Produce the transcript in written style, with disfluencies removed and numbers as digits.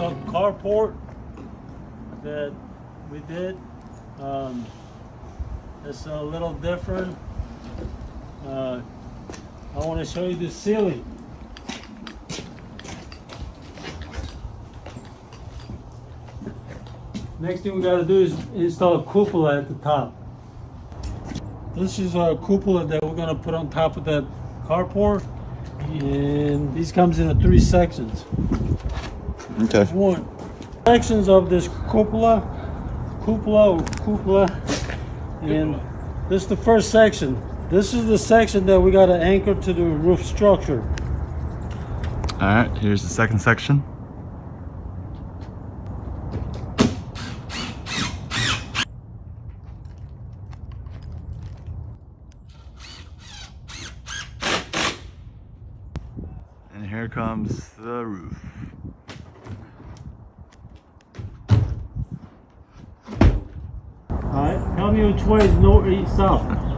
a carport that we did. It's a little different. I want to show you the ceiling. Next thing we got to do is install a cupola at the top. This is a cupola that we're going to put on top of that carport, and these comes in 3 sections. Okay. There's 1 sections of this cupola, and this is the first section. This is the section that we got to anchor to the roof structure. All right, here's the second section. And here comes the roof. Alright, tell me which way is north, east, south.